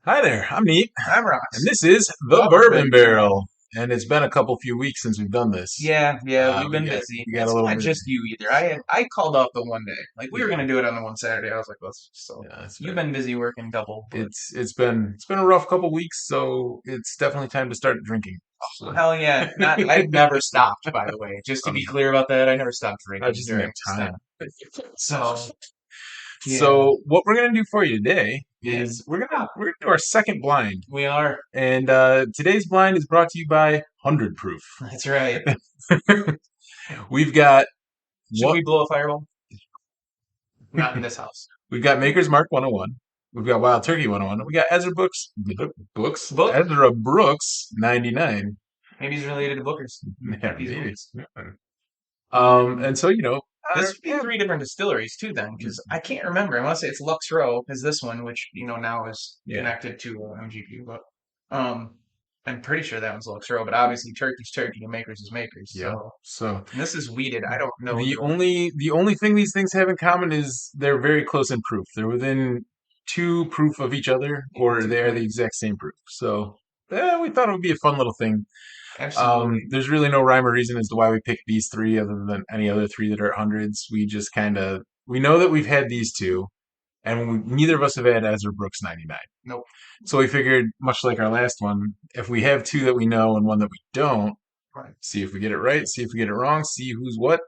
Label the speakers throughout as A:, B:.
A: Hi there, I'm Neat,
B: I'm
A: and
B: Ross.
A: this is the
B: The
A: Bourbon
B: Bourbon Barrel.
A: Barrel. And it's been a couple few weeks since we've done this.
B: Yeah, we've
A: We
B: been
A: got
B: busy.
A: we got a
B: It's
A: little
B: not
A: bit.
B: just you either. I called off the one day. Like we were
A: Yeah,
B: gonna do it on the one Saturday. I was like, let's so
A: yeah, that's
B: you've
A: fair.
B: been busy working double, but
A: It's been a rough couple weeks, so it's definitely time to start drinking. So
B: hell yeah. Not I've never stopped, by the way. Just to be
A: um,
B: clear about that, I never stopped
A: I
B: drinking
A: just didn't have
B: during this
A: time.
B: time. So yeah.
A: So what we're gonna do for you today
B: Yeah.
A: is we're gonna do our second blind,
B: We are.
A: and today's blind is brought to you by 100 Proof.
B: That's right.
A: We've got
B: Should
A: what
B: we blow a fireball? Not in this house.
A: We've got Maker's Mark 101. We've got Wild Turkey 101. We got
B: Book?
A: Ezra Brooks 99.
B: Maybe he's related to Booker's.
A: Yeah,
B: These
A: maybe.
B: books.
A: And so,
B: This would be
A: yeah,
B: three different distilleries too, then, because I can't remember. I want to say it's Lux Row is this one, which now is
A: yeah,
B: connected to MGP, but um, I'm pretty sure that one's Lux Row. But obviously, Turkey's Turkey and Makers is Makers.
A: yeah.
B: So
A: So
B: and this is weeded. I don't know
A: the only thing these things have in common is they're very close in proof. They're within two proof of each other, or
B: two
A: they are the
B: points.
A: exact same proof. So we thought it would be a fun little thing.
B: Absolutely.
A: There's really no rhyme or reason as to why we picked these three other than any other three that are hundreds. We just kind of we know that we've had these two, and neither of us have had Ezra Brooks 99.
B: Nope.
A: So we figured, much like our last one, if we have two that we know and one that we don't,
B: Right.
A: see if we get it right, see if we get it wrong, see who's what.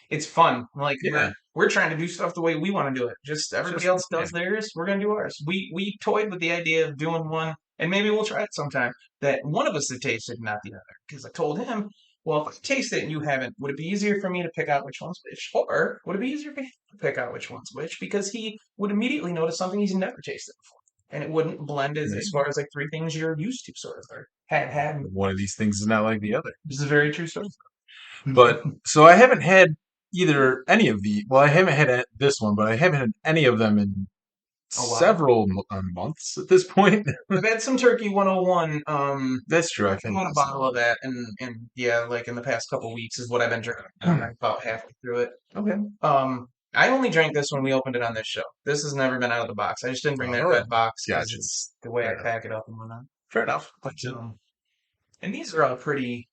B: It's fun. Like
A: Yeah,
B: we're trying to do stuff the way we want to do it. Just everybody
A: just
B: else
A: yeah,
B: does theirs. We're gonna do ours. We toyed with the idea of doing one, and maybe we'll try it sometime. That one of us had tasted, not the other. Because I told him, well, if I taste it and you haven't, would it be easier for me to pick out which one's which, or would it be easier for him to pick out which one's which? Because he would immediately notice something he's never tasted before, and it wouldn't blend as
A: maybe
B: far as like three things you're used to, sort of, or had.
A: one of these things is not like the other.
B: This is a very true story.
A: But so I haven't had either any of the. Well, I haven't had this one, but I haven't had any of them in
B: A while.
A: several months at this point.
B: I've had some Turkey 101.
A: That's true. I
B: I
A: think
B: bought a
A: that's
B: bottle of that, and yeah, like in the past couple weeks is what I've been drinking. I'm about halfway through it.
A: okay.
B: I only drank this when we opened it on this show. This has never been out of the box. I just didn't bring that
A: Oh,
B: red box because
A: gotcha.
B: it's the way
A: Fair
B: I
A: enough.
B: pack it up and whatnot.
A: Fair enough.
B: But and these are all pretty.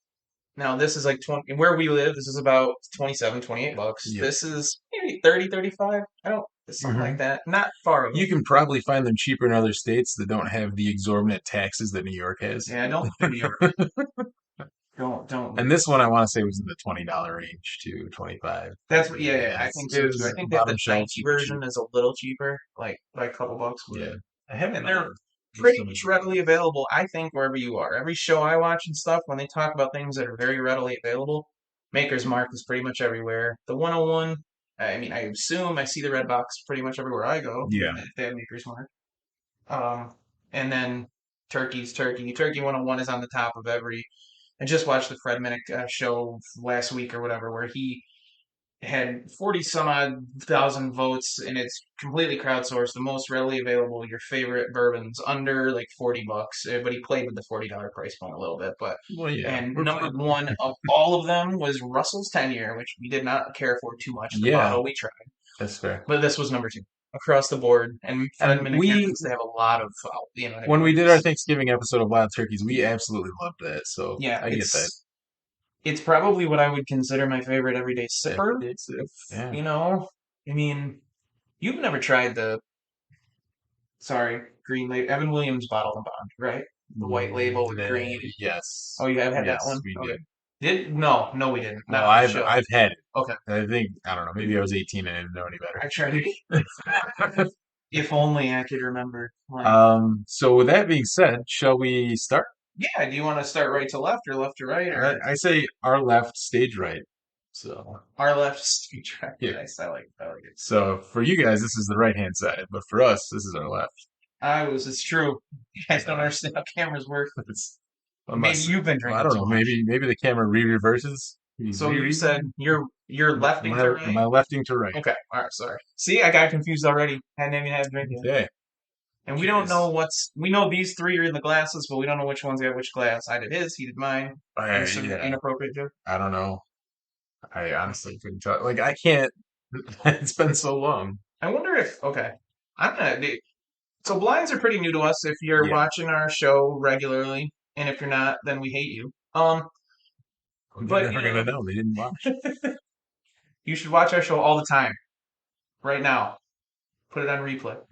B: Now this is like 20. Where we live, this is about 27, 28 bucks.
A: Yep.
B: This is maybe 30, 35. I don't something like
A: Hmm.
B: that. Not far
A: You
B: away.
A: can probably find them cheaper in other states that don't have the exorbitant taxes that New York has.
B: Yeah, don't live in New York. Don't live
A: And
B: in
A: this one I want to say was in the $20 range to 25.
B: That's what, yeah, yeah,
A: Yeah,
B: I think
A: it
B: so too. I
A: was
B: think that
A: bottom
B: the
A: shelf,
B: 90
A: super cheap.
B: version is a little cheaper, like by a couple bucks, but
A: Yeah, I haven't.
B: and they're pretty much readily available, I think, wherever you are. Every show I watch and stuff, when they talk about things that are very readily available, Maker's Mark is pretty much everywhere. The 101, I mean, I assume I see the red box pretty much everywhere I go,
A: Yeah.
B: if they have Maker's Mark. And then Turkey's Turkey. Turkey 101 is on the top of every. I just watched the Fred Minnick show last week or whatever, where he had 40 some odd thousand votes and it's completely crowdsourced, the most readily available, your favorite bourbons under like 40 bucks. But he played with the $40 price point a little bit, but
A: Well, yeah.
B: and number one of all of them was Russell's 10 year, which we did not care for too much. The
A: Yeah,
B: bottle we tried,
A: that's fair.
B: but this was number two across the board. And Fred
A: And
B: Minnick
A: we,
B: happens to have a lot of,
A: when we did our Thanksgiving episode of Wild Turkeys, we absolutely loved that. So
B: yeah,
A: I get that.
B: it's probably what I would consider my favorite everyday sipper.
A: It's,
B: If
A: yeah.
B: I mean, you've never tried the sorry green label Evan Williams bottle and bond, right? The white label with green.
A: Yes.
B: Oh, you have had that
A: Yes,
B: one?
A: we
B: Okay.
A: did.
B: No, we didn't.
A: Well,
B: Not on the
A: I've
B: show.
A: had it.
B: Okay,
A: I think I don't know. Maybe I was 18 and I didn't know any
B: I tried it.
A: better.
B: If only I could remember. Like,
A: So with that being said, shall we start?
B: yeah. Do you want to start right to left or left to right or
A: I say our left, stage right. So
B: our left speech track?
A: yeah.
B: Nice. I like it.
A: So for you guys, this is the right hand side, but for us, this is our left.
B: It's true. You guys don't understand how cameras work.
A: It's
B: Maybe
A: unless
B: you've been
A: well, I
B: drinking
A: don't
B: too
A: know.
B: much.
A: Maybe the camera re-reverses.
B: So you said you're lefting to
A: Am
B: right?
A: I lefting to right?
B: Okay, all right, sorry. See, I got confused already. Hadn't even had a drink yet.
A: Okay.
B: And we don't know
A: Cheers.
B: we know these three are in the glasses, but we don't know which one's got which glass. I did his, he did mine. Insert
A: Yeah.
B: inappropriate joke.
A: I don't know. I honestly couldn't tell. Like I can't. It's been so long.
B: I wonder if, okay, I'm gonna, So blinds are pretty new to us if you're
A: Yeah.
B: watching our show regularly, and if you're not, then we hate you.
A: Well, they're
B: But
A: never gonna know. They didn't watch.
B: you should watch our show all the time, right now. Put it on replay.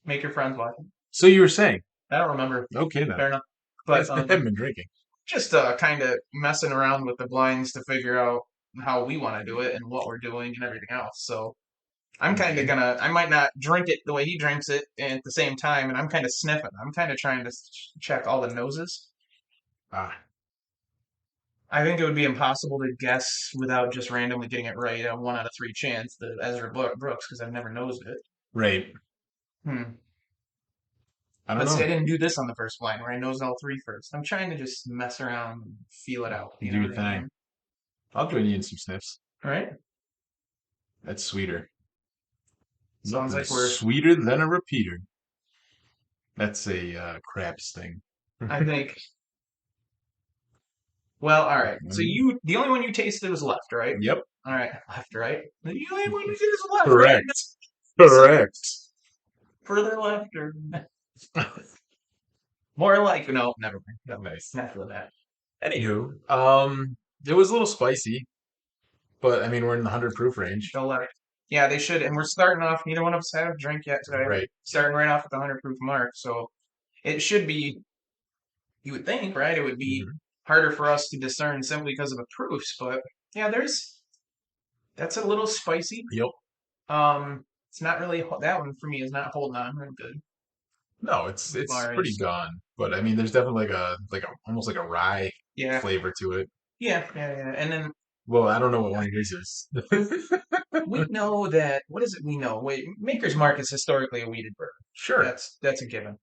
B: Make your friends watch it.
A: So you were saying,
B: I don't remember.
A: okay then.
B: Fair enough.
A: I
B: But
A: haven't been drinking.
B: just kind of messing around with the blinds to figure out how we want to do it and what we're doing and everything else. So I'm kind of
A: Okay.
B: gonna, I might not drink it the way he drinks it at the same time, and I'm kind of sniffing. I'm kind of trying to check all the noses.
A: Ah,
B: I think it would be impossible to guess without just randomly getting it right. A 1 out of 3 chance that Ezra Brooks, because I've never nosed it.
A: right.
B: Hmm.
A: I don't
B: But see,
A: know.
B: I didn't do this on the first blind where I nosed all three first. I'm trying to just mess around and feel it out.
A: You
B: You
A: do
B: know
A: your
B: what I
A: thing.
B: mean?
A: I'll join you in some sniffs.
B: All right.
A: That's sweeter.
B: Sounds
A: Nothing
B: like we're.
A: sweeter than a repeater. That's a craps thing.
B: I think. Well, all right. So the only one you tasted was left, right?
A: Yep.
B: All right, left, right. The only one you did is left, right?
A: Correct.
B: So
A: Correct.
B: further left or more like no, never mind. No,
A: Nice.
B: not for that.
A: Anywho, it was a little spicy, but I mean we're in the 100 proof range.
B: Go left. Yeah, they should. And we're starting off. Neither one of us had a drink yet today.
A: Right.
B: Starting right off at the 100 proof mark, so it should be. You would think, right? It would be
A: Hmm.
B: harder for us to discern simply because of the proofs, but yeah, there's that's a little spicy.
A: Yep.
B: It's not really that one for me is not holding on real good
A: No,
B: as
A: it's
B: far
A: pretty
B: as
A: gone, but I mean there's definitely like a almost like a rye
B: yeah,
A: flavor to it.
B: yeah. And then
A: Well, I don't know what one of yours is.
B: we know that what is it we know? Wait, Maker's Mark is historically a weeded bourbon.
A: Sure.
B: That's a given.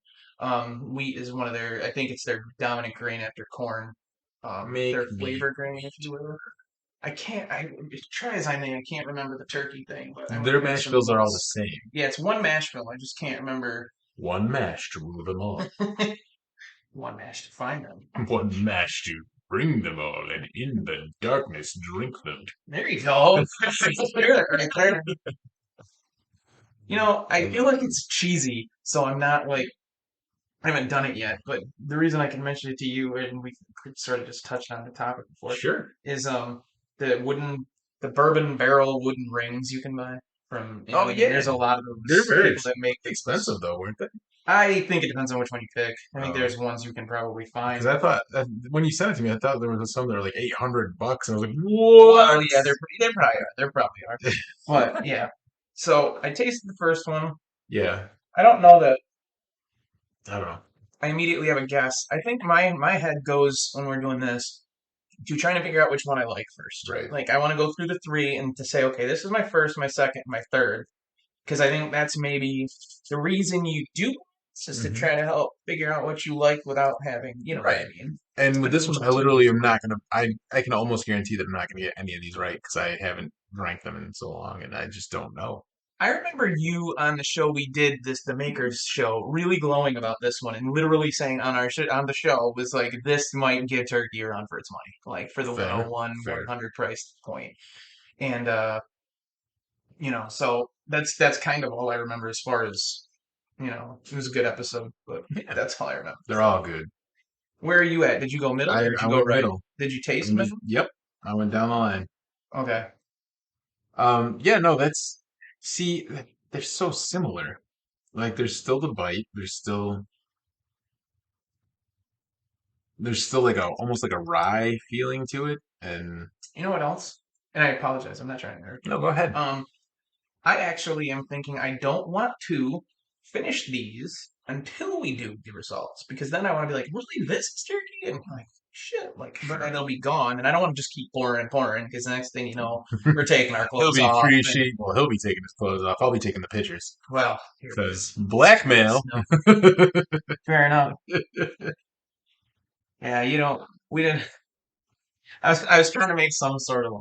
B: Wheat is one of their I think it's their dominant grain after corn. Their
A: Make me.
B: flavor grain, if you will. I can't. I try as I may. I can't remember the turkey thing, but I would
A: Their mash
B: imagine
A: bills are all the
B: it's
A: same.
B: yeah, it's one mash bill. I just can't remember
A: One mash to rule them all.
B: one mash to find them.
A: One mash to bring them all, and in the darkness drink them.
B: There you go. Right there. I feel like it's cheesy, so I'm not like I haven't done it yet. But the reason I can mention it to you, and we sort of just touched on the topic before,
A: Sure.
B: is the the bourbon barrel wooden rings you can buy from
A: Oh
B: Italy, and
A: yeah,
B: there's a lot of
A: they're
B: those
A: very
B: people that make
A: expensive
B: those.
A: though, weren't they?
B: I think it depends on which one you pick. I think
A: Oh,
B: there's ones you can probably
A: because
B: find.
A: I thought when you sent it to me, I thought there was some that were like $800, and I was like,
B: Well,
A: what?
B: yeah, they probably are. They probably are. But yeah. So I tasted the first one.
A: Yeah,
B: I don't know that
A: I don't know.
B: I immediately have a guess. I think my head goes when we're doing this to trying to figure out which one I like first.
A: Right.
B: Like I want to go through the three and to say, okay, this is my first, my second, my third. Because I think that's maybe the reason you do this is to
A: Hmm.
B: try to help figure out what you like without having, you know what I
A: Right.
B: mean.
A: And with this
B: Between
A: one, I
B: two,
A: literally am not gonna. I can almost guarantee that I'm not gonna get any of these right because I haven't drank them in so long, and I just don't know.
B: I remember you on the show we did this, the Makers show, really glowing about this one and literally saying on on the show was like, this might give Turkey a run for its money, like for the
A: Fair.
B: 101,
A: Fair.
B: 100 price point. And, so that's kind of all I remember as far as, it was a good episode, but
A: Yeah,
B: that's all I remember.
A: they're all good.
B: Where are you at? Did you go middle or did
A: I
B: you go
A: went
B: right?
A: middle.
B: Did you taste
A: I'm just,
B: middle?
A: yep. I went down the line.
B: Okay.
A: Yeah, no, that's see, they're so similar. Like there's still the bite. There's still like a almost like a rye feeling to it. And
B: You know what else? And I apologize, I'm not trying to hurt you.
A: no, go ahead.
B: I actually am thinking I don't want to finish these until we do the results because then I want to be like, really, this is turkey? And like, shit, like, but then
A: Sure.
B: it'll be gone. And I don't want to just keep pouring and pouring because the next thing you know, we're taking our
A: He'll
B: clothes
A: be
B: off. And,
A: appreciating. Well, he'll be taking his clothes off. I'll be taking the pictures
B: well, here it
A: because
B: is.
A: blackmail.
B: No, fair enough. Yeah, we didn't. I was trying to make some sort of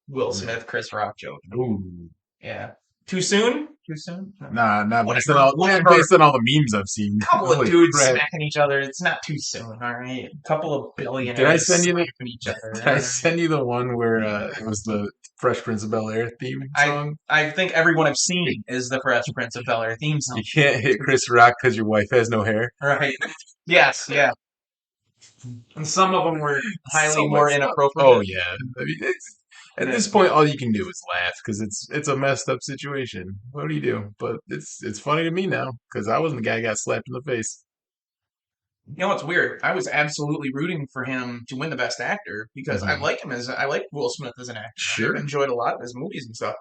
B: Will
A: Yeah.
B: Smith, Chris Rock joke.
A: Ooh.
B: Yeah. Too soon? Too soon? No.
A: Nah,
B: Whatever. Whatever.
A: based on all the memes I've seen.
B: Couple of
A: Holy
B: dudes
A: crap!
B: smacking each other. It's not too soon, all right? A couple of
A: Did I
B: billionaires
A: send you the
B: slapping each other,
A: Did
B: all
A: I
B: right?
A: send you the one where it was the Fresh Prince of Bel Air theme
B: I
A: song?
B: I think everyone I've seen is the Fresh Prince of Bel Air theme
A: You
B: song.
A: can't hit Chris Rock because your wife has no hair.
B: Right. Yes, yeah. And some of them were highly
A: So
B: more
A: messed up. Oh
B: inappropriate.
A: yeah. I mean, at this
B: Than,
A: point, all you can do is laugh because it's a messed up situation. What do you do? But it's funny to me now because I wasn't the guy who got slapped in the face.
B: you know what's weird? I was absolutely rooting for him to win the Best Actor because
A: Hmm.
B: I like Will Smith as an actor. I've
A: Sure.
B: enjoyed a lot of his movies and stuff.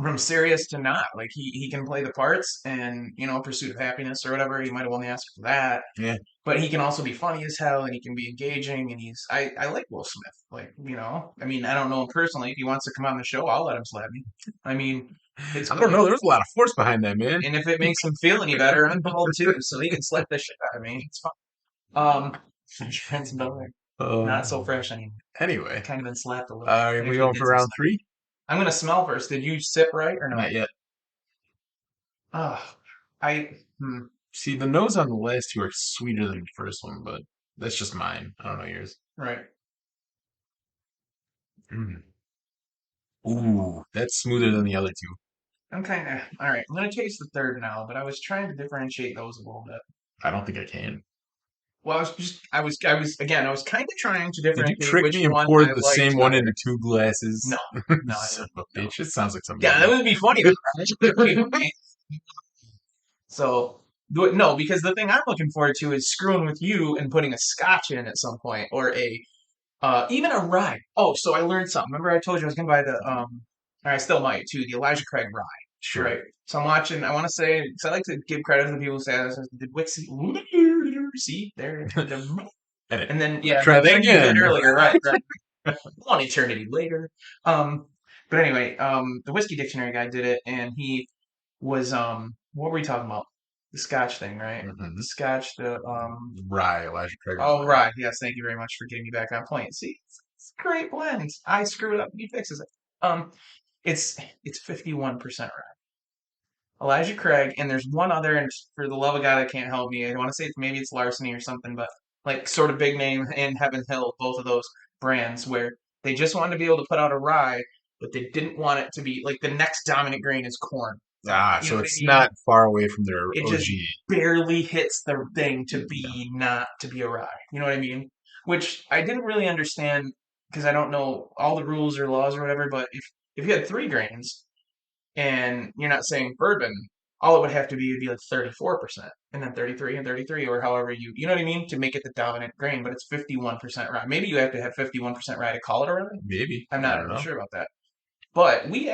B: From serious to not, like he can play the parts, and Pursuit of Happiness or whatever. He might have won the Oscar for that,
A: Yeah.
B: but he can also be funny as hell, and he can be engaging, and I like Will Smith. Like I mean, I don't know him personally. If he wants to come on the show, I'll let him slap me. I mean, it's
A: I don't know. There's a lot of force behind that, man.
B: and if it makes him feel any better, I'm bald too, so he can slap the shit out of me. It's fine. Prince Miller,
A: Uh,
B: not so fresh anymore.
A: anyway,
B: Kind of been slapped a little.
A: are we
B: Actually,
A: going
B: did
A: for
B: some
A: round
B: slap.
A: three?
B: I'm gonna smell first. Did you sip right or no?
A: Not yet.
B: Oh, I hmm,
A: See, the nose on the last two are sweeter than the first one, but that's just mine. I don't know yours.
B: right.
A: Mm. Ooh, that's smoother than the other two.
B: I'm kind of all right. I'm gonna taste the third now, but I was trying to differentiate those a little bit.
A: I don't think I can.
B: Well, I was kind of trying to
A: Did you
B: differentiate
A: trick
B: which
A: me and
B: one
A: pour
B: I
A: the
B: liked
A: same one
B: better.
A: into two
B: No,
A: glasses?
B: no, I
A: Son
B: didn't.
A: of a
B: No.
A: bitch. It sounds like something you
B: Yeah, that
A: do.
B: would be funny though. Right? That would be funny. So, no, because the thing I'm looking forward to is screwing with you and putting a scotch in at some point, or a even a rye. Oh, so I learned something. Remember I told you I was gonna buy the or I still might too, the Elijah Craig rye, right?
A: Sure.
B: So I'm watching. I want to say because I like to give credit to the people who say this. Did Wixie see there?
A: Edit.
B: And then yeah,
A: Try
B: the
A: that
B: one you did
A: again.
B: earlier, right? Right. One eternity later. Um, but anyway, the whiskey dictionary guy did it, and he was what were we talking about? The Scotch thing, right? The
A: Hmm.
B: Scotch, the
A: Rye, Elijah Craig
B: oh
A: rye.
B: right, yes, thank you very much for getting me back on point. See, it's great blends. I screw it up, he fixes it. It's it's 51% Elijah Craig, and there's one other, and for the love of God, I can't help me. I want to say maybe it's Larceny or something, but like sort of big name in Heaven Hill, both of those brands, where they just wanted to be able to put out a rye, but they didn't want it to be like the next dominant grain is corn.
A: Ah,
B: You know
A: so
B: what I
A: it's
B: mean?
A: not far away from their
B: It just
A: OG.
B: barely hits the thing to
A: Yeah.
B: be not to be a rye. You know what I mean? Which I didn't really understand because I don't know all the rules or laws or whatever. But if you had three grains and you're not saying bourbon, all it would have to be would be like 34%, and then 33 and 33, or however you know what I mean, to make it the dominant grain. But it's 51% rye. Maybe you have to have 51% rye to call it a rye.
A: Maybe.
B: I'm
A: I
B: not
A: don't
B: really
A: know.
B: sure about that. But we've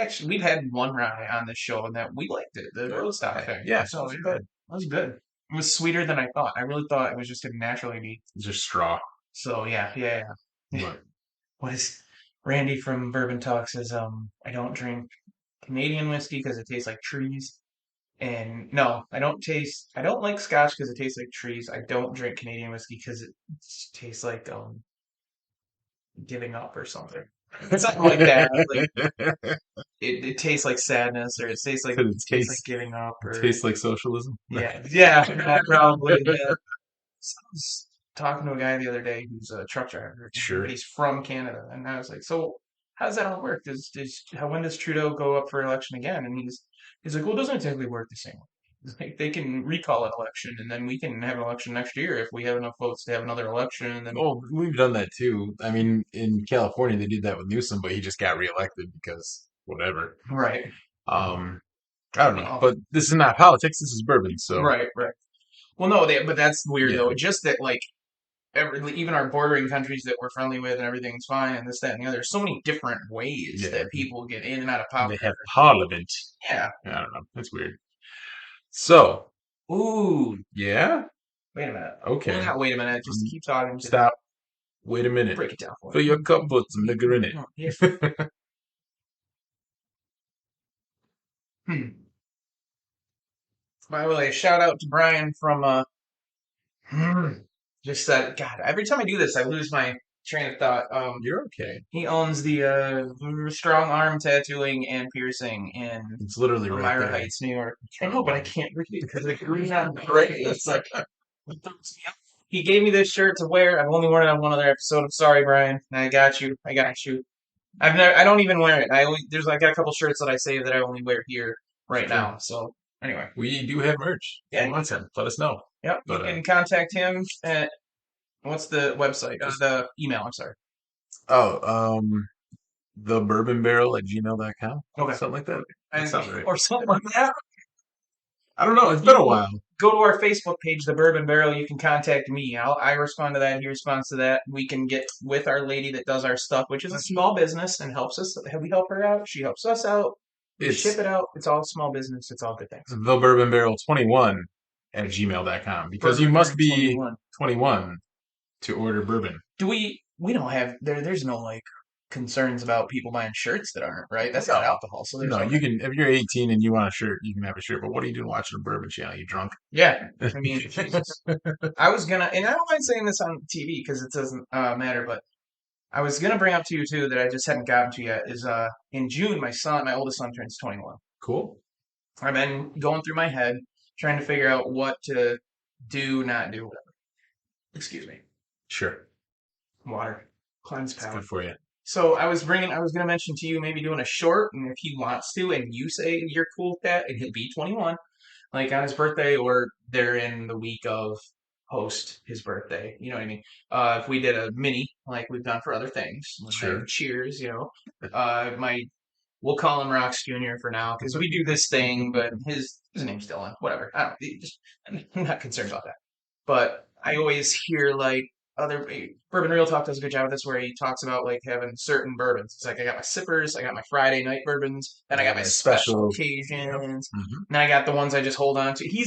B: had one rye on this show and that we liked it, the roadstock
A: Okay.
B: thing.
A: Yeah,
B: So it was
A: sure.
B: good. It was good. It was sweeter than I thought. I really thought it was just gonna naturally be.
A: It's just straw.
B: So yeah, yeah, yeah.
A: What?
B: What is Randy from Bourbon Talk says, I don't drink Canadian whiskey because it tastes like trees. And no, I don't like Scotch because it tastes like trees. I don't drink Canadian whiskey because it tastes like giving up or something. Something like that. Like it tastes like sadness, or
A: Because
B: it tastes like giving up,
A: it
B: or
A: tastes like socialism.
B: yeah, yeah, probably. Yeah. So I was talking to a guy the other day who's a truck driver, but
A: Sure.
B: he's from Canada, and I was like, "So, how does that all work? When does Trudeau go up for election again?" And he's like, "Well, it doesn't exactly work the same way. Like, they can recall an election, and then we can have an election next year if we have enough votes to have another election, and then
A: Oh, we've done that too. I mean, in California, they did that with Newsom, but he just got reelected because whatever.
B: right,
A: Um, I don't know.
B: well,
A: But this is not politics. This is bourbon. So
B: right, right. Well, no, but that's weird
A: yeah,
B: though. Just that, like, even our bordering countries that we're friendly with and everything's fine and this, that, and the other. There's so many different ways
A: yeah,
B: that people get in and out of power
A: they have
B: every day.
A: parliament.
B: Yeah.
A: I don't know. That's weird. So
B: Ooh,
A: yeah,
B: wait a minute. Well,
A: okay.
B: not wait a minute. Just
A: Um,
B: keep talking. Just
A: stop. Wait a minute.
B: break it down for
A: Fill your cup, put some liquor in
B: me.
A: it.
B: Yeah. Hmm. By the way, shout out to Brian from hmm, just that. God, every time I do this, I lose my train of thought.
A: You're okay.
B: He owns the Strong Arm Tattooing and Piercing in
A: It's literally right
B: Elmira
A: there.
B: Heights, New York. I know,
A: Strong
B: but I
A: arm.
B: can't read it because the green on the right. It's like it throws me off. He gave me this shirt to wear. I've only worn it on one other episode. I'm sorry, Brian. I got you. I got you. I've never. I don't even wear it. I got a couple shirts that I save that I only wear here right
A: Sure.
B: now. So anyway,
A: We do have merch. If
B: yeah,
A: you want some, let us know.
B: yep. You
A: But
B: can contact him at what's the website?
A: just
B: The email. I'm sorry.
A: the bourbon barrel at gmail.com.
B: Okay.
A: Something like that. That
B: And
A: sounds right.
B: or something like that.
A: I don't know. It's
B: If
A: been a
B: you
A: while.
B: go to our Facebook page, the Bourbon Barrel, you can contact me. I respond to that. He responds to that. We can get with our lady that does our stuff, which is a small business and helps us. We help her out. She helps us out. We ship
A: It's
B: it out. It's all small business. It's all good things.
A: the bourbon barrel 21 at gmail.com because you
B: Bourbon
A: must
B: Barrel
A: be
B: 21.
A: 21 to order bourbon.
B: Do we don't have there's no like concerns about people buying shirts that aren't, right? That's not
A: No.
B: alcohol, so there's
A: No,
B: okay.
A: you can, if you're 18 and you want a shirt, you can have a shirt. But what are you doing watching a bourbon channel? You drunk?
B: Yeah. I mean, Jesus. I was gonna, and I don't mind saying this on TV because it doesn't matter, but I was gonna bring up to you too that I just hadn't gotten to yet is in June my oldest son turns 21.
A: Cool.
B: I've been going through my head trying to figure out what to do, not do, whatever. Excuse me.
A: Sure.
B: Water. Cleanse
A: It's good
B: palate.
A: for you.
B: So I was gonna mention to you maybe doing a short, and if he wants to, and you say you're cool with that, and he'll be 21, like on his birthday, or they're in the week of post his birthday. You know what I mean? If we did a mini, like we've done for other things, like
A: Sure.
B: Cheers, my we'll call him Rox Jr. for now because we do this thing, but his name's Dylan. Whatever. I don't. Just, I'm not concerned about that. But I always hear like other Bourbon Real Talk does a good job of this, where he talks about like having certain bourbons. It's like I got my sippers, I got my Friday night bourbons, then I got my special
A: Special. Yep.
B: occasions,
A: Hmm.
B: and then I got the ones I just hold on to. He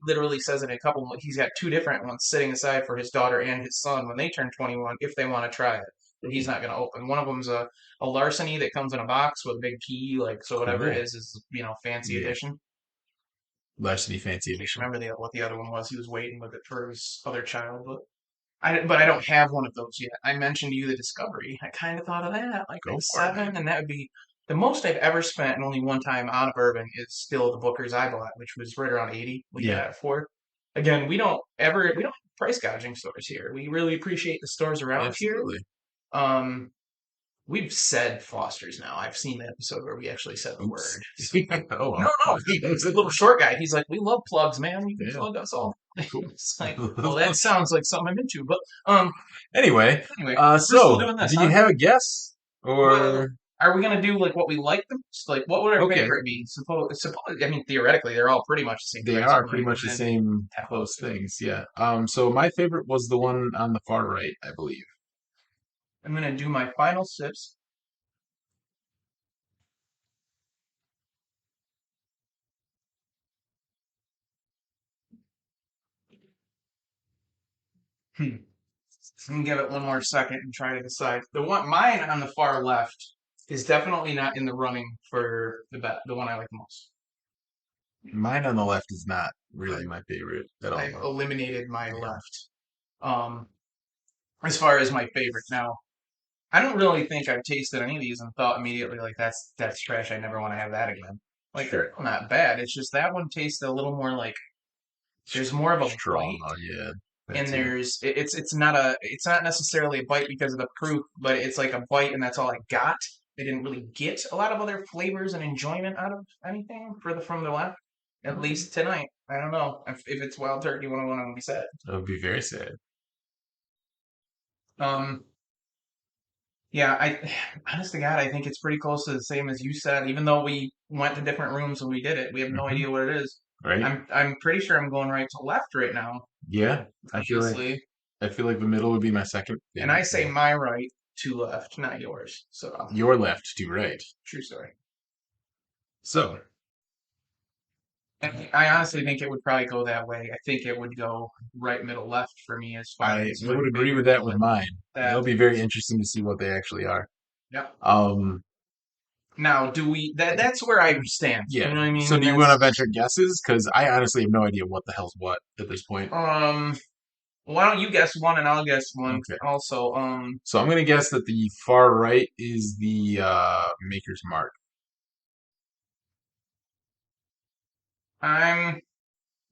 B: literally says in a couple. He's got two different ones sitting aside for his daughter and his son when they turn 21 if they want to try it. That he's not going to open. One of them's a larceny that comes in a box with a big key, like so whatever it
A: Cool.
B: is fancy
A: Yeah.
B: edition.
A: Larceny Fancy
B: Can't
A: Edition.
B: remember what the other one was. He was waiting with it for his other child, but I don't have one of those yet. I mentioned to you the Discovery. I kind of thought of that, like
A: Go
B: a
A: for it,
B: seven,
A: man.
B: and that would be the most I've ever spent, and only one time on a bourbon is still the Booker's I bought, which was right around 80. We got
A: Yeah,
B: it for. Again, we don't have price gouging stores here. We really appreciate the stores around here.
A: absolutely.
B: Um, we've said Foster's now. I've seen the episode where we actually said the
A: Oops.
B: word.
A: Oh,
B: No,
A: well.
B: no, he's a little short guy. He's like, we love plugs, man. You can
A: Yeah,
B: plug us all.
A: cool.
B: It's like, well, that sounds like something I'm into. But
A: Anyway,
B: anyway, we're still
A: so
B: doing this,
A: do you
B: huh?
A: have a guess?
B: Well,
A: Or,
B: are we gonna do like what we like them? Like, what would our
A: okay,
B: favorite be? I mean, theoretically, they're all pretty much the same
A: they
B: price
A: are pretty
B: point,
A: much
B: and
A: the
B: then
A: same
B: tap out.
A: close things, yeah. So my favorite was the one on the far right, I believe.
B: I'm gonna do my final sips. Hmm. I'm gonna give it one more second and try to decide. Mine on the far left is definitely not in the running for the one I like the most.
A: Mine on the left is not really
B: I've,
A: my favorite at all,
B: I've
A: though.
B: eliminated my
A: Yeah,
B: left. Um, as far as my favorite now, I don't really think I've tasted any of these and thought immediately like that's trash. I never want to have that again. Like they're
A: sure.
B: not bad. It's just that one tastes a little more like there's more of a
A: Strong,
B: bite,
A: oh yeah, that
B: and
A: too.
B: it's not necessarily a bite because of the proof, but it's like a bite and that's all I got. I didn't really get a lot of other flavors and enjoyment out of anything from the left. At least tonight. I don't know if it's Wild Turkey 101. I'm gonna be sad.
A: That would be very sad.
B: Um, Yeah, I honest to God, I think it's pretty close to the same as you said. Even though we went to different rooms when we did it, we have no
A: Hmm.
B: idea what it is.
A: Right?
B: I'm pretty sure I'm going right to left right now,
A: Yeah,
B: obviously.
A: I feel like the middle would be my second
B: And I
A: favorite.
B: say
A: Yeah.
B: my right to left, not yours. So
A: Your left to right.
B: true story.
A: So
B: And I honestly think it would probably go that way. I think it would go right, middle, left for me as far
A: I
B: as my
A: would agree with
B: favorite
A: that with
B: split.
A: mine. It'll
B: That
A: be very interesting to see what they actually are.
B: yep.
A: Um,
B: Now, do we? That's where I stand. You
A: yeah.
B: know what I
A: So
B: mean?
A: do you want to
B: That's
A: venture guesses? Because I honestly have no idea what the hell's what at this point.
B: um. Why don't you guess one and I'll guess one
A: Okay.
B: also.
A: So I'm gonna guess that the far right is the Maker's Mark.
B: I'm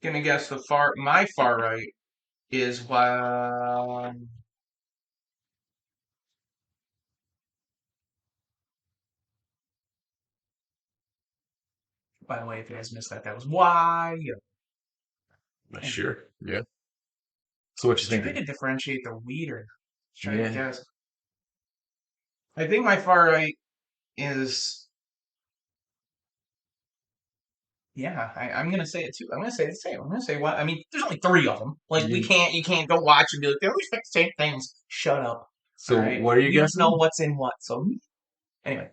B: gonna guess my far right is one. By the way, if you guys missed that, that was why. Thank you.
A: Sure. Yeah. So what you
B: Try
A: thinking?
B: to differentiate the weeder. Just trying to
A: Yeah.
B: guess. I think my far right is. Yeah, I'm gonna say it too. I'm gonna say the same. I'm gonna say what? I mean, there's only three of them. Like
A: You,
B: you can't go watch and be like, they always pick the same things. Shut up. All
A: so
B: right,
A: what are you
B: we don't know
A: guessing?
B: what's in what. So anyway,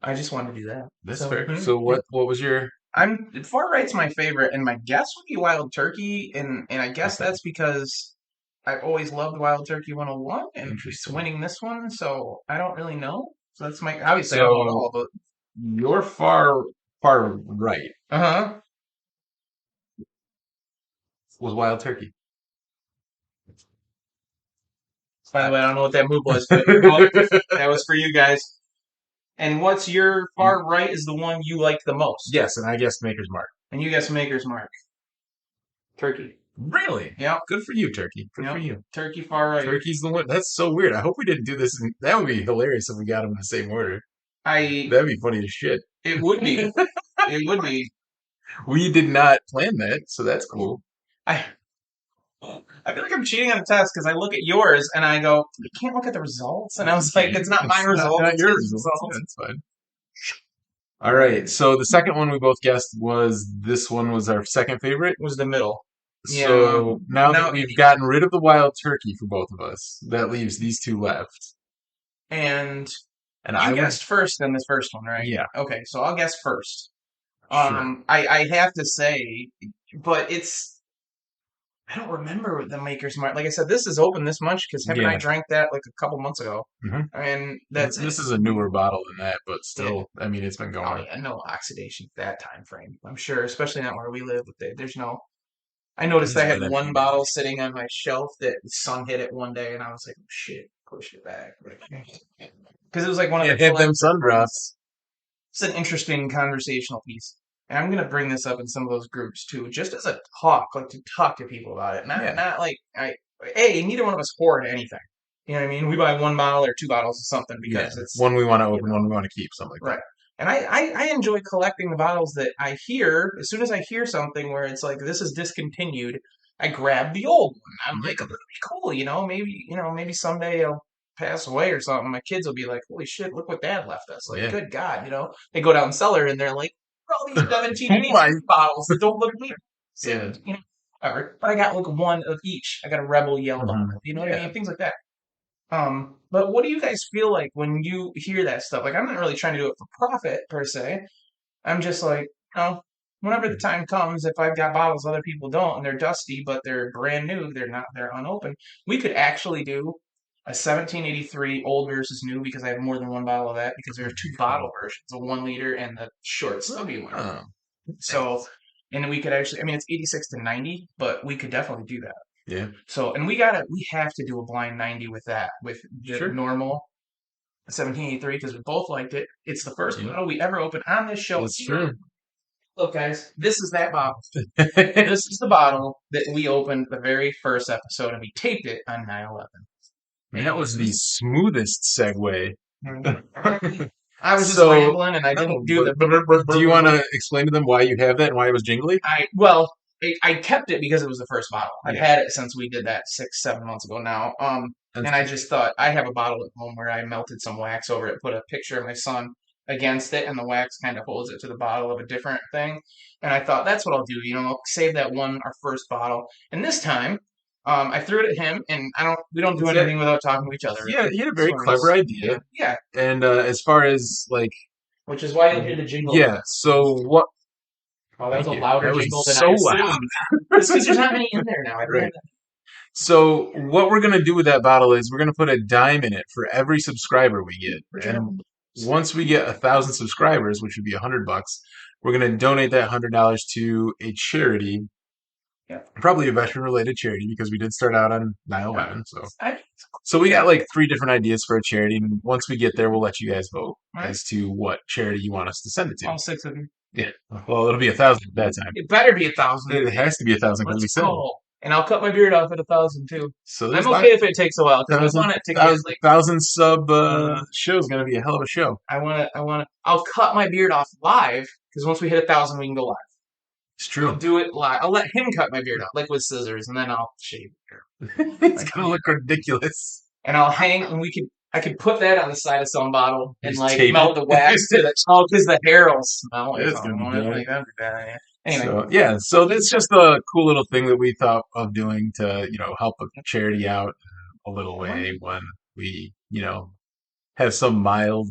B: I just wanted to do that.
A: That's
B: So
A: fair. So
B: yeah.
A: what was your
B: I'm far right's my favorite, and my guess would be Wild Turkey, and I guess
A: okay?
B: that's because I've always loved Wild Turkey 101, and it's
A: Interesting.
B: winning this one, so I don't really know. So that's my obviously I don't know it
A: So
B: all, but
A: your far right
B: uh-huh.
A: was Wild Turkey.
B: By the
A: I-
B: way, I don't know what that move was, but that was for you guys. And what's your far right is the one you like the most,
A: yes, and I guessed Maker's Mark.
B: and you guess Maker's Mark, Turkey.
A: Really?
B: Yep,
A: Good for you, Turkey. Good for
B: yep,
A: you.
B: Turkey far right.
A: Turkey's the one. That's so weird. I hope we didn't do this. That would be hilarious if we got them in the same order.
B: I
A: That'd be funny as shit.
B: it would be, it would be.
A: We did not plan that, so that's cool.
B: I I feel like I'm cheating on the test because I look at yours and I go, I can't look at the results. And I was like, it's not my
A: It's
B: result,
A: not
B: it's
A: your
B: his
A: results. Yeah,
B: result.
A: that's fine. All right. So the second one we both guessed was this one was our second favorite.
B: Was the middle. Yeah.
A: So now that
B: Now,
A: we've gotten rid of the wild turkey for both of us, that leaves these two left.
B: and
A: And
B: you
A: I would,
B: guessed first in this first one, right?
A: yeah,
B: Okay, so I'll guess first.
A: sure.
B: I have to say, but I don't remember the Maker's Mark. Like I said, this is open this much because him and I
A: Yeah.
B: drank that like a couple months ago,
A: hmm
B: and
A: This,
B: that's it.
A: this is a newer bottle than that, but
B: Yeah.
A: still, I mean, it's been
B: Oh
A: going.
B: yeah, no oxidation at that time frame. I'm sure, especially not where we live. There's no. I noticed
A: It's
B: I had
A: been a
B: one
A: few
B: bottle
A: days.
B: sitting on my shelf that the sun hit it one day, and I was like, oh, shit, push it back. Because it was like one of the
A: Can't have them
B: collector
A: sun
B: ones.
A: drops.
B: It's an interesting conversational piece. And I'm gonna bring this up in some of those groups too, just as a talk, like to talk to people about it. Not
A: Yeah.
B: not like neither one of us hoard anything. You know what I mean? We buy one bottle or two bottles of something
A: Yeah.
B: because it's
A: One we want to
B: you
A: open,
B: know
A: one we want to keep, something like
B: right. And I enjoy collecting the bottles that I hear. As soon as I hear something where it's like this is discontinued, I grab the old one. I'm
A: that.
B: like, oh, that'd be cool, maybe someday I'll pass away or something. My kids will be like, holy shit, look what Dad left us. Like,
A: Yeah.
B: good God, they go down cellar and they're like, all these
A: Oh my.
B: 1783 bottles that don't look neat.
A: Yeah.
B: Whatever. But I got like one of each. I got a Rebel Yell
A: hmm
B: bottle. You know what I
A: Yeah.
B: mean? Things like that. But what do you guys feel like when you hear that stuff? Like, I'm not really trying to do it for profit per se. I'm just like, whenever the time comes, if I've got bottles other people don't and they're dusty, but they're brand new, they're unopened, we could actually do a 1783 old versus new because I have more than one bottle of that because there are two bottle versions, a 1 liter and the short stubby one.
A: Oh,
B: So, and we could actually, I mean, it's 86 to 90, but we could definitely do that.
A: yeah.
B: So, and we have to do a blind 90 with that, with the
A: Sure.
B: normal 1783 because we both liked it. It's the first
A: Yeah.
B: bottle we ever opened on this show.
A: That's true.
B: Look, guys, this is that bottle. This is the bottle that we opened the very first episode, and we taped it on 9/11.
A: That was the smoothest segue.
B: I was just
A: So,
B: rambling, and I didn't do the.
A: do you want to explain to them why you have that and why it was jingly?
B: I kept it because it was the first bottle. I've
A: Yeah.
B: had it since we did that 6, 7 months ago now.
A: That's
B: And I just thought I have a bottle at home where I melted some wax over it, put a picture of my son against it, and the wax kind of holds it to the bottle of a different thing. And I thought that's what I'll do. I'll save that one, our first bottle. And this time, I threw it at him, and we don't do
A: Is that,
B: anything without talking to each other.
A: yeah, he had a
B: As
A: very
B: far
A: clever
B: as
A: idea.
B: yeah,
A: And as far as like,
B: which is why you'll hear the jingle.
A: yeah, so what?
B: Oh, that was
A: Thank
B: a
A: you.
B: louder
A: That was
B: jingle than I
A: so loud.
B: assumed. It's because there's not many in there now. I
A: Right.
B: didn't
A: So what we're gonna do with that bottle is we're gonna put a dime in it for every subscriber we get,
B: Where'd you
A: and
B: go?
A: once we get 1,000 subscribers, which would be $100, we're gonna donate that $100 to a charity
B: Yeah.
A: Probably a veteran-related charity because we did start out on 9/11. So,
B: I,
A: so we got like three different ideas for a charity, and once we get there, we'll let you guys vote
B: all right.
A: as to what charity you want us to send it to.
B: All six of you.
A: Yeah. Well, it'll be 1,000 at that time.
B: It better be 1,000.
A: It has to be 1,000 because
B: Let's
A: we said it.
B: go. And I'll cut my beard off at 1,000 too.
A: So there's
B: I'm
A: like
B: okay if it takes a while because I
A: thousand,
B: want it to get
A: thousand,
B: like
A: thousand sub show is gonna be a hell of a show.
B: I want to. I'll cut my beard off live because once we hit 1,000, we can go live.
A: It's
B: I'll
A: true.
B: do it live. I'll let him cut my beard off, like with scissors, and then I'll shave it here.
A: It's
B: Like,
A: gonna look ridiculous.
B: and I'll hang, and I could put that on the side of some bottle and
A: Just
B: like
A: tape
B: melt
A: it.
B: the wax to the oh, because the hair will smell.
A: It's gonna be
B: Like
A: bad.
B: that'd be bad. Anyway,
A: So yeah, so that's just a cool little thing that we thought of doing to, help a charity out a little way when we, have some mild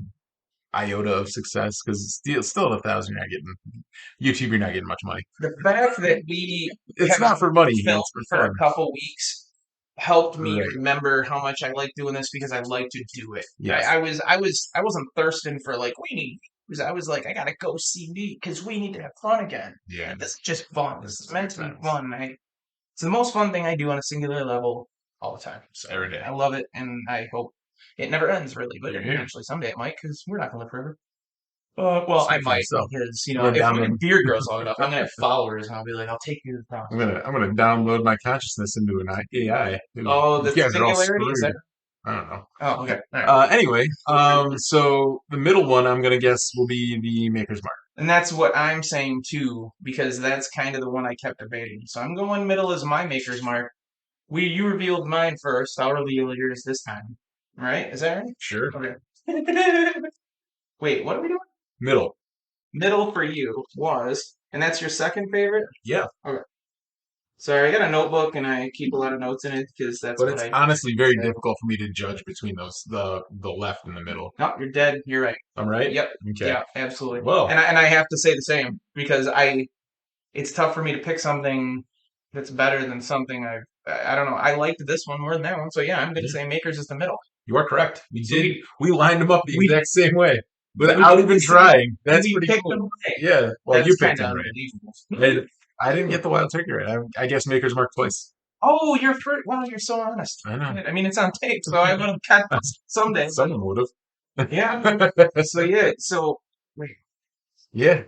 A: iota of success because still at 1,000 you're not getting YouTube, you're not getting much money.
B: the fact that we
A: It's
B: kept
A: not for money,
B: filming
A: it's for
B: for
A: fun.
B: a couple weeks helped me
A: Right.
B: remember how much I like doing this because I like to do it.
A: Yes.
B: I wasn't thirsting for like we need views. I was like I gotta go see me because we need to have fun again.
A: Yeah.
B: This is just fun. This
A: This
B: is
A: is
B: meant
A: good
B: to be
A: times.
B: fun. It's the most fun thing I do on a singular level all the time. So
A: Every day.
B: I love it, and I hope it never ends really. But
A: You're here.
B: eventually someday it might because we're not gonna live forever. Well, I
A: Speak for
B: might
A: yourself.
B: because
A: I'm gonna
B: if my
A: download.
B: beard grows long enough, I'm gonna have followers, and I'll be like, I'll take you to the
A: I'm
B: house.
A: gonna I'm gonna download my consciousness into an AI. Dude,
B: Oh,
A: you
B: the
A: guys are all
B: singularity is
A: screwed.
B: that?
A: I don't know.
B: Oh, okay, all right.
A: Anyway, so the middle one I'm gonna guess will be the Maker's Mark.
B: And that's what I'm saying too, because that's kind of the one I kept debating. So I'm going middle as my maker's mark. You revealed mine first. I'll reveal yours this time. Right? Is that right?
A: Sure.
B: Okay. Wait, what are we doing?
A: Middle.
B: Middle for you was, and that's your second favorite?
A: Yeah.
B: Okay. Sorry, I got a notebook and I keep a lot of notes in it because that's
A: But
B: what
A: it's
B: I
A: honestly very
B: said.
A: difficult for me to judge between those the left and the middle.
B: No, you're dead. You're right.
A: I'm right?
B: Yep.
A: Okay.
B: Yeah, absolutely.
A: Well,
B: And I have to say the same because it's tough for me to pick something that's better than something I don't know. I liked this one more than that one. So yeah, I'm gonna
A: yeah,
B: say Maker's is the middle.
A: you are correct.
B: So
A: We lined them up the
B: we
A: exact same way
B: we
A: without
B: did
A: even
B: the same,
A: trying.
B: and
A: That's
B: we
A: pretty
B: picked
A: cool.
B: them right.
A: Yeah. Well,
B: That's
A: you picked
B: kind of
A: them right.
B: unbelievable.
A: And I didn't get the wild turkey right. I guess Maker's Mark twice.
B: Oh, you're first. Wow, you're so honest.
A: I know.
B: I mean, it's on tape, so I would have cut this someday.
A: Someone would have.
B: Yeah. So yeah. So wait.
A: Yeah.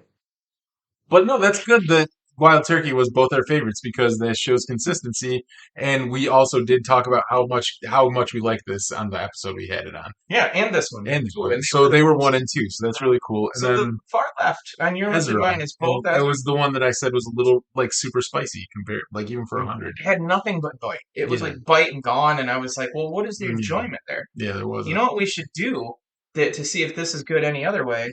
A: But no, that's good that Wild Turkey was both our favorites because that shows consistency. And we also did talk about how much we like this on the episode we had it on.
B: Yeah, and this one.
A: And this
B: Ooh,
A: one.
B: and
A: So they were 1 and 2, so that's really cool. And
B: so the
A: then
B: far left on your list and
A: Ezra.
B: mine is
A: And
B: both
A: that was the one that I said was a little like super spicy compared like even for 100.
B: It had nothing but bite. It was
A: Yeah.
B: like bite and gone, and I was like, well, what is the
A: Yeah.
B: enjoyment there?
A: Yeah, there was
B: You
A: a
B: know what we should do to see if this is good any other way?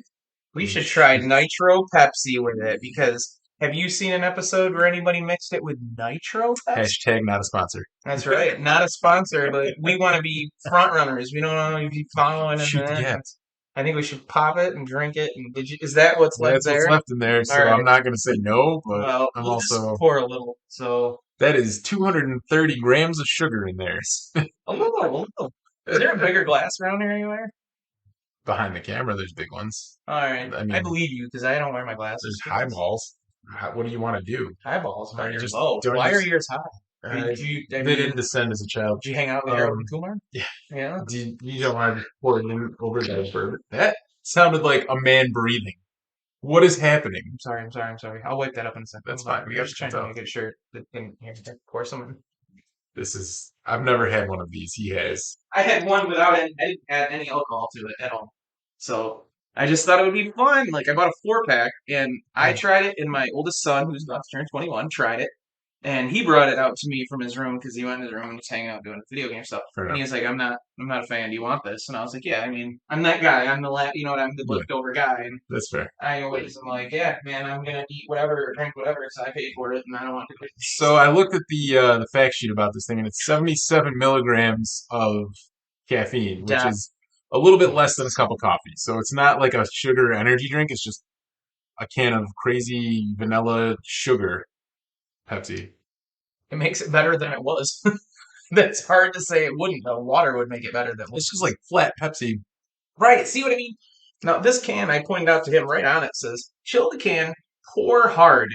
B: We should try Nitro Pepsi with it because have you seen an episode where anybody mixed it with Nitro Pepsi?
A: hashtag not a sponsor.
B: That's right. Not a sponsor, but we want to be front runners. We don't want to be following in
A: Shoot the
B: that.
A: gap.
B: I think we should pop it and drink it. And is that what's left
A: That's what's
B: there?
A: left in there, so
B: All right.
A: I'm not gonna say no, but
B: Well,
A: I'm
B: we'll just
A: also
B: pour a little. So
A: that is 230 grams of sugar in there.
B: a little. Is there a bigger glass around here anywhere?
A: Behind the camera, there's big ones.
B: All right.
A: I
B: I
A: mean,
B: believe you because I don't wear my glasses.
A: there's highballs. What do you want to do?
B: Eyeballs. Mine
A: You
B: are
A: just
B: low.
A: don't
B: Why
A: you
B: are
A: just,
B: yours high?
A: they didn't descend as a child.
B: Did you hang out with Harold
A: Um,
B: Kumar?
A: yeah.
B: Yeah.
A: You don't want to pour it in over that bourbon. That sounded like a man breathing. What is happening?
B: I'm sorry. I'll wipe that up in a second.
A: That's
B: Hold on.
A: fine. We
B: I'm
A: got
B: just trying
A: to
B: to make it sure that in here. Pour some.
A: I've never had one of these. He has.
B: I had one without I didn't add any alcohol to it at all. So I just thought it would be fun. Like I bought a 4-pack and I tried it, and my oldest son, who's about to turn 21, tried it. And he brought it out to me from his room because he went in his room and was hanging out doing video game stuff.
A: Fair
B: And he
A: enough.
B: was like, I'm not a fan. Do you want this?" And I was like, "Yeah. I mean, I'm that guy. I'm you know what? I'm the
A: Yeah,
B: leftover guy." And
A: that's fair.
B: I always am like, "Yeah, man, I'm gonna eat whatever or drink whatever, so I paid for it, and I don't want to."
A: So I looked at the fact sheet about this thing, and it's 77 milligrams of caffeine, which
B: Death.
A: is a little bit less than a cup of coffee. So it's not like a sugar energy drink. It's just a can of crazy vanilla sugar Pepsi.
B: It makes it better than it was. That's hard to say it wouldn't, though. Water would make it better than it
A: It's
B: was.
A: just like flat Pepsi.
B: Right, see what I mean? Now, this can, I pointed out to him right on it, says, chill the can, pour hard.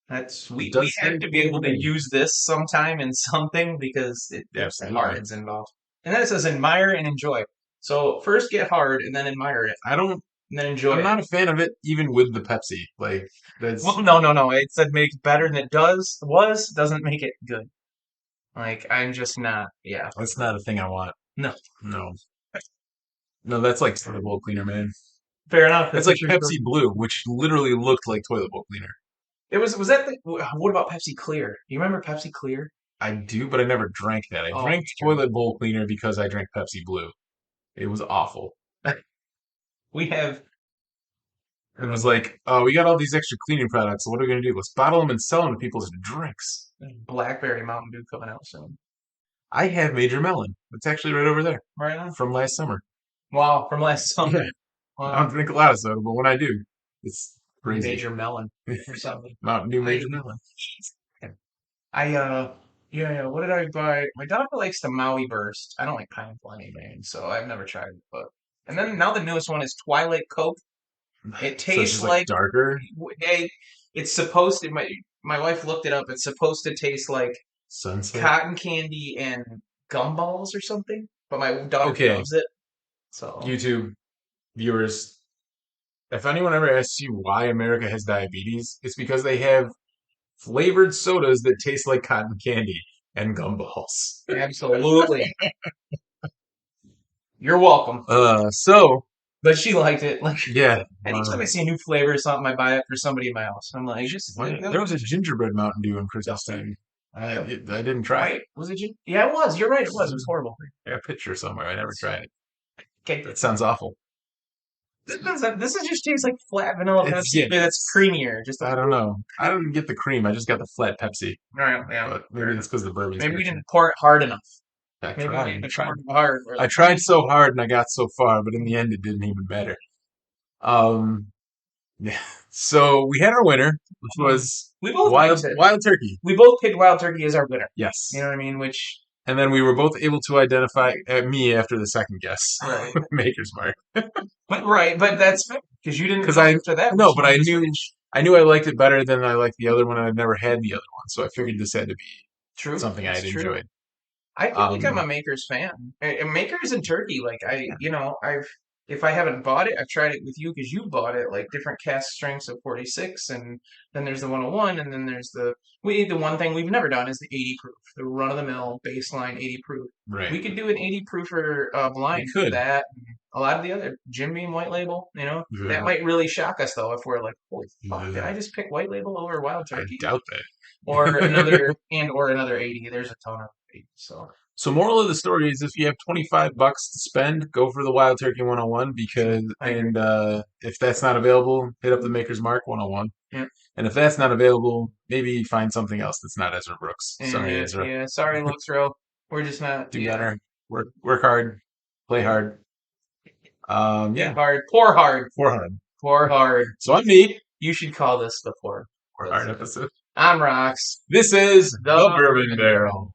B: That's
A: It
B: we
A: does
B: have
A: say
B: to be able to
A: Bourbon.
B: use this sometime in something because there's
A: Absolutely.
B: cards involved. And then it says admire and enjoy. So first get hard and then admire it
A: I don't.
B: and then enjoy
A: I'm
B: it.
A: not a fan of it, even with the Pepsi. Like
B: Well,
A: that's
B: no. It said makes better than it doesn't make it good. Like I'm just not. Yeah,
A: that's not a thing I want.
B: no.
A: No, no, that's like toilet bowl cleaner, man.
B: Fair enough.
A: It's
B: That's
A: like
B: what you're
A: Pepsi
B: supposed to.
A: Blue, which literally looked like toilet bowl cleaner.
B: It was that the, what about Pepsi Clear? You remember Pepsi Clear?
A: I do, but I never drank that. I
B: Oh,
A: drank toilet bowl cleaner because I drank Pepsi Blue. It was awful.
B: we have
A: It was like, oh, we got all these extra cleaning products. So what are we gonna do? Let's bottle them and sell them to people as drinks.
B: Blackberry Mountain Dew coming out soon.
A: I have Major Melon. It's actually right over there
B: Right now?
A: from last summer.
B: Wow, from last summer.
A: Yeah, I don't
B: Wow,
A: drink a lot of soda, but when I do, it's crazy.
B: Major Melon or something.
A: Mountain Dew
B: I
A: Major Melon.
B: I yeah, what did I buy? My daughter likes the Maui Burst. I don't like pineapple anyway, so I've never tried it. But and then now the newest one is Twilight Coke. It
A: So it's
B: tastes
A: just like
B: like
A: darker
B: it, it's supposed to. My wife looked it up. It's supposed to taste like
A: sunset.
B: cotton candy and gumballs or something. But my daughter
A: Okay,
B: loves it, so
A: YouTube viewers, if anyone ever asks you why America has diabetes, it's because they have flavored sodas that taste like cotton candy and gumballs.
B: absolutely, you're welcome.
A: So
B: But she liked it. Like
A: yeah,
B: anytime I see a new flavor or something, I buy it for somebody in my house. I'm like, just
A: there was a gingerbread Mountain Dew on Christmas time. I didn't try it.
B: white. Was it? Yeah, it was. You're right. It was. It was horrible.
A: I got a picture somewhere. I never tried it.
B: Okay,
A: That sounds awful.
B: this is just tastes like flat vanilla
A: It's
B: Pepsi.
A: yeah.
B: Yeah, that's creamier. Just a
A: I don't know. I didn't get the cream. I just got the flat Pepsi.
B: all right. Yeah,
A: But
B: fair
A: maybe
B: enough.
A: it's because the bourbon's
B: Maybe we
A: richer.
B: didn't pour it hard enough.
A: I
B: Maybe we
A: tried.
B: didn't pour it hard. We're
A: I
B: like,
A: tried so hard and I got so far, but in the end, it didn't even matter. Um, yeah. So we had our winner, which was
B: we both liked it.
A: Wild Turkey.
B: We both picked Wild Turkey as our winner. You know
A: Yes.
B: what I mean? Which
A: And then we were both able to identify me after the second guess,
B: right,
A: Maker's Mark,
B: but that's because you didn't
A: because
B: know
A: I
B: after that
A: no,
B: which
A: but
B: one was which.
A: I knew I liked it better than I liked the other one, and I'd never had the other one, so I figured this had to be
B: True,
A: something I
B: it's
A: had
B: true.
A: enjoyed.
B: I feel like I'm
A: Um,
B: a Makers fan. And Makers and Turkey, like I've if I haven't bought it, I've tried it with you because you bought it, like different cast strengths of 46, and then there's the 101, and then there's the one thing we've never done is the 80 proof, the run of the mill baseline 80 proof.
A: right.
B: We could do an 80 proofer
A: We
B: blind
A: could.
B: that. A lot of the other Jim Beam white label, that
A: Ugh,
B: might really shock us though if we're like, holy fuck, did I
A: ugh.
B: just pick white label over Wild
A: I
B: Turkey?
A: doubt
B: Or
A: that.
B: another 80. There's a ton of 80, so.
A: So moral of the story is if you have 25 bucks to spend, go for the Wild Turkey 101
B: True.
A: because
B: I agree.
A: if that's not available, hit up the Maker's Mark 101.
B: Yeah.
A: And if that's not available, maybe find something else that's not Ezra Brooks. Sorry,
B: Yeah,
A: Ezra.
B: yeah. Sorry, looks real. We're just not.
A: Do
B: Yeah.
A: better. Work hard. Play hard.
B: Think
A: Yeah,
B: hard. Pour hard.
A: pour hard.
B: Pour hard.
A: So I'm Nate.
B: You should call this the pour.
A: Pour hard episode.
B: I'm Rocks.
A: This is
B: The
A: the Bourbon Barrel.